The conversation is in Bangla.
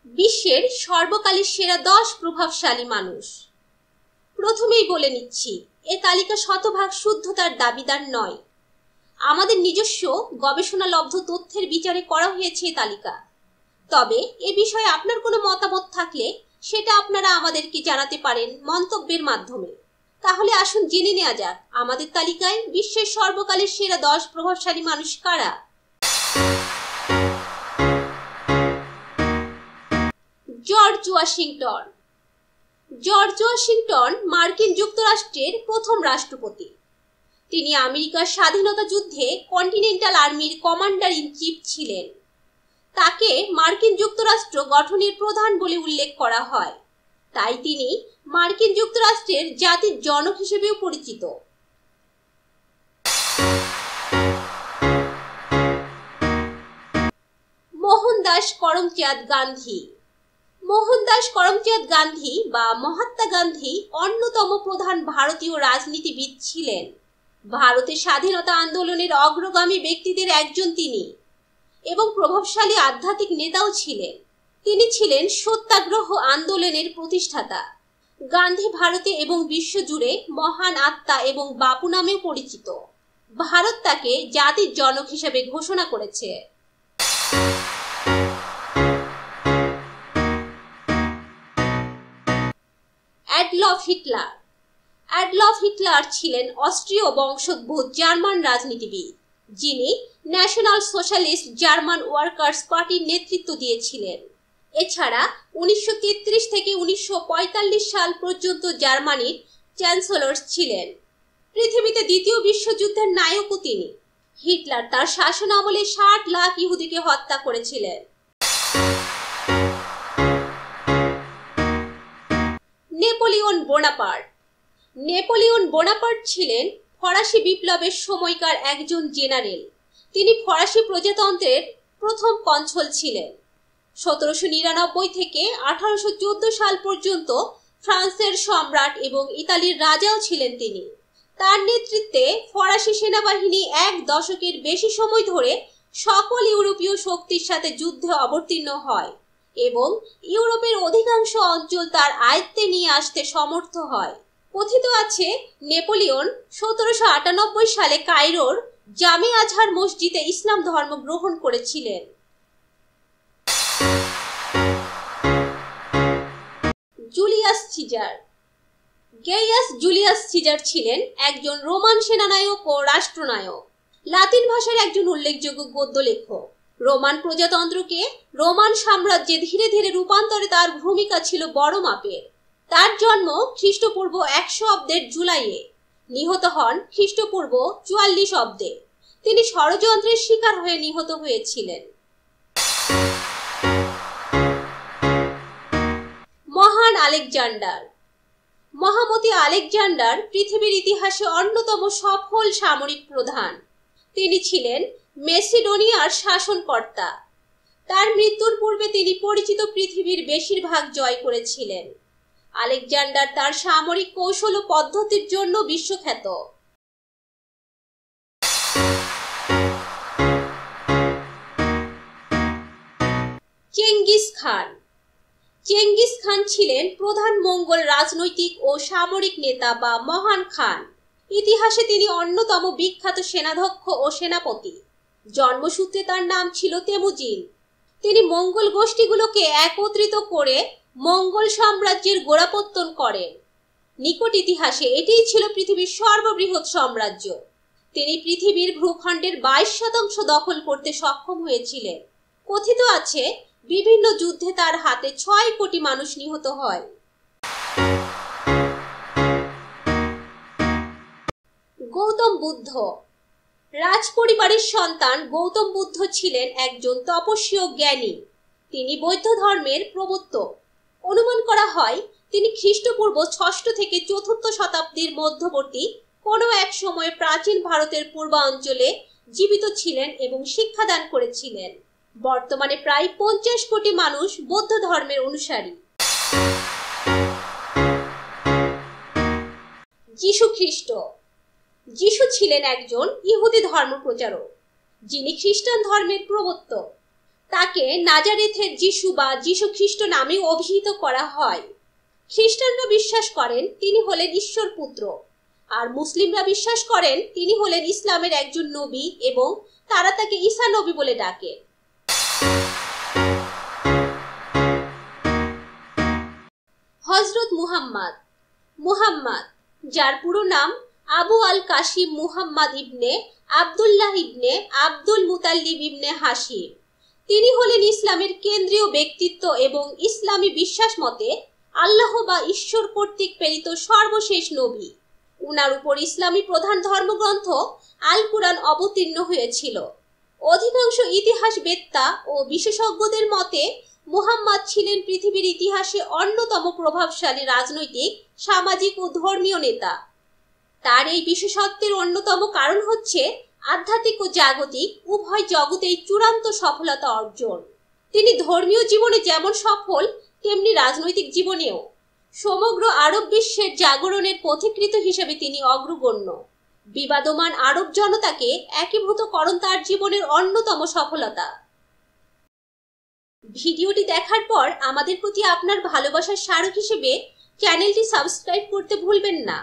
বিশ্বের সর্বকালের সেরা 10 প্রভাবশালী মানুষ। প্রথমেই বলে নিচ্ছি, এ তালিকা শতভাগ শুদ্ধতার দাবিদার নয়। আমাদের নিজস্ব গবেষণালব্ধ তথ্যের বিচারে করা হয়েছে এই তালিকা। তবে এ বিষয়ে আপনার কোনো মতামত থাকলে সেটা আপনারা আমাদেরকে জানাতে পারেন মন্তব্যের মাধ্যমে। তাহলে আসুন জেনে নেওয়া যাক আমাদের তালিকায় বিশ্বের সর্বকালের সেরা 10 প্রভাবশালী মানুষ কারা। George Washington. জর্জ ওয়াশিংটন মার্কিন যুক্তরাষ্ট্রের প্রথম রাষ্ট্রপতি। তিনি আমেরিকার স্বাধীনতা যুদ্ধে কন্টিনেন্টাল আর্মির কমান্ডার ইন চিফ ছিলেন। তাকে মার্কিন যুক্তরাষ্ট্র গঠনের প্রধান বলে উল্লেখ করা হয়, তাই তিনি মার্কিন যুক্তরাষ্ট্রের জাতির জনক হিসেবেও পরিচিত। মোহনদাস করমচাঁদ গান্ধী। মোহনদাস করমচাঁদ গান্ধী বা মহাত্মা গান্ধী অন্যতম প্রধান ভারতীয় রাজনীতিবিদ ছিলেন। ভারতের স্বাধীনতা আন্দোলনের অগ্রগামী ব্যক্তিদের একজন তিনি এবং প্রভাবশালী আধ্যাত্মিক নেতাও ছিলেন। তিনি ছিলেন সত্যাগ্রহ আন্দোলনের প্রতিষ্ঠাতা। গান্ধী ভারতে এবং বিশ্বজুড়ে মহান আত্মা এবং বাপু নামেও পরিচিত। ভারত তাকে জাতির জনক হিসেবে ঘোষণা করেছে। Adolf Hitler. অ্যাডলফ হিটলার ছিলেন অস্ট্রীয় বংশোদ্ভূত জার্মান রাজনীতিবিদ, যিনি ন্যাশনাল সোশ্যালিস্ট জার্মান ওয়ার্কার্স পার্টির নেতৃত্ব দিয়েছিলেন। এছাড়া 1933 থেকে 1945 সাল পর্যন্ত জার্মানির চ্যান্সেলর ছিলেন। পৃথিবীতে দ্বিতীয় বিশ্বযুদ্ধের নায়কও তিনি। হিটলার তার শাসনামলে 60 লাখ ইহুদিকে হত্যা করেছিলেন। Napoleon Bonaparte. নেপোলিয়ন বোনাপার্ট ছিলেন ফরাসি বিপ্লবের সময়কার একজন জেনারেল। তিনি ফরাসি প্রজাতন্ত্রের প্রথম কনসুল ছিলেন। 1799 থেকে 1814 সাল পর্যন্ত ফ্রান্সের সম্রাট এবং ইতালির রাজাও ছিলেন তিনি। তার নেতৃত্বে ফরাসি সেনাবাহিনী 1 দশকের বেশি সময় ধরে সকল ইউরোপীয় শক্তির সাথে যুদ্ধে অবতীর্ণ হয় এবং ইউরোপের অধিকাংশ অঞ্চল তার আয়ত্তে নিয়ে আসতে সমর্থ হয়। কথিত আছে নেপোলিয়ন 1798 সালে কায়রোর জামে আজহার মসজিদে ইসলাম ধর্ম গ্রহণ করেছিলেন। Julius Caesar. Gaius Julius Caesar ছিলেন একজন রোমান সেনানায়ক ও রাষ্ট্রনায়ক। লাতিন ভাষার একজন উল্লেখযোগ্য গদ্য লেখক। রোমান প্রজাতন্ত্রকে রোমান সাম্রাজ্যে ধীরে ধীরে রূপান্তরে তার ভূমিকা ছিল বড় মাপের। তার জন্ম খ্রিস্টপূর্ব 100 অব্দের জুলাইয়ে, নিহত হন খ্রিস্টপূর্ব 44 অব্দে। তিনি ষড়যন্ত্রের শিকার হয়ে নিহত হয়েছিলেন। মহান আলেকজান্ডার। মহামতি আলেকজান্ডার পৃথিবীর ইতিহাসে অন্যতম সফল সামরিক প্রধান। তিনি ছিলেন মেসিডোনিয়ার শাসনকর্তা। তার মৃত্যুর পূর্বে তিনি পরিচিত পৃথিবীর বেশিরভাগ জয় করেছিলেন। আলেকজান্ডার তার সামরিক কৌশল ও পদ্ধতির জন্য বিশ্বখ্যাত। Genghis Khan. চেঙ্গিস খান ছিলেন প্রধান মঙ্গোল রাজনৈতিক ও সামরিক নেতা বা মহান খান। ইতিহাসে তিনি অন্যতম বিখ্যাত সেনাধ্যক্ষ ও সেনাপতি। জন্মসূত্রে তার নাম ছিল তেমুজিন। তিনি মঙ্গোল গোষ্ঠীগুলোকে একত্রিত করে মঙ্গোল সাম্রাজ্যের গোড়াপত্তন করেন। নিকট ইতিহাসে এটিই ছিল পৃথিবীর সর্ববৃহৎ সাম্রাজ্য। তিনি পৃথিবীর ভূখণ্ডের 22% দখল করতে সক্ষম হয়েছিলেন। কথিত আছে বিভিন্ন যুদ্ধে তার হাতে 6 কোটি মানুষ নিহত হয়। গৌতম বুদ্ধ। রাজ পরিবারের সন্তান গৌতম বুদ্ধ ছিলেন একজন তপস্বী ও জ্ঞানী। তিনি বৌদ্ধ ধর্মের প্রবর্তক। অনুমান করা হয় তিনি খ্রিস্টপূর্ব 6ষ্ঠ থেকে 4র্থ শতাব্দীর মধ্যবর্তী কোনো এক সময়ে প্রাচীন ভারতের পূর্বাঞ্চলে জীবিত ছিলেন এবং শিক্ষাদান করেছিলেন। বর্তমানে প্রায় 50 কোটি মানুষ বৌদ্ধ ধর্মের অনুসারী। যীশু খ্রিস্ট। যীশু ছিলেন একজন ইহুদি ধর্ম প্রচারক, যিনি খ্রিস্টান ধর্মের প্রবর্তক। তাকে নাজারেথের যিশু বা যিশু খ্রিস্ট নামে অভিহিত করা হয়। খ্রিস্টানরা বিশ্বাস করেন তিনি হলেন ঈশ্বর পুত্র, আর মুসলিমরা বিশ্বাস করেন তিনি হলেন ইসলামের একজন নবী এবং তারা তাকে ঈসা নবী বলে ডাকে। হযরত মুহাম্মদ, যার পুরো নাম আবু আল কাসিম মুহাম্মদ ইবনে আব্দুল্লাহ ইবনে আব্দুল মুতাল্লিব ইবনে হাশিম, তিনি হলেন ইসলামের কেন্দ্রীয় ব্যক্তিত্ব এবং ইসলামী বিশ্বাস মতে আল্লাহ বা ঈশ্বর কর্তৃক প্রেরিত সর্বশেষ নবী। উনার উপর ইসলামী প্রধান ধর্মগ্রন্থ আল কুরআন অবতীর্ণ হয়েছিল। অধিকাংশ ইতিহাসবেত্তা ও বিশেষজ্ঞদের মতে মুহাম্মদ ছিলেন পৃথিবীর ইতিহাসে অন্যতম প্রভাবশালী রাজনৈতিক, সামাজিক ও ধর্মীয় নেতা। তার এই বিশেষত্বের অন্যতম কারণ হচ্ছে আধ্যাত্মিক ও জাগতিক উভয় জগতেই চূড়ান্ত সফলতা অর্জন। তিনি ধর্মীয় জীবনে যেমন সফল, তেমনি রাজনৈতিক জীবনেও সমগ্র আরব বিশ্বের জাগরণের পথিকৃৎ হিসেবে তিনি অগ্রগণ্য। বিবাদমান আরব জনতাকে একীভূতকরণ তার জীবনের অন্যতম সফলতা। ভিডিওটি দেখার পর আমাদের প্রতি আপনার ভালোবাসার স্মারক হিসেবে চ্যানেলটি সাবস্ক্রাইব করতে ভুলবেন না।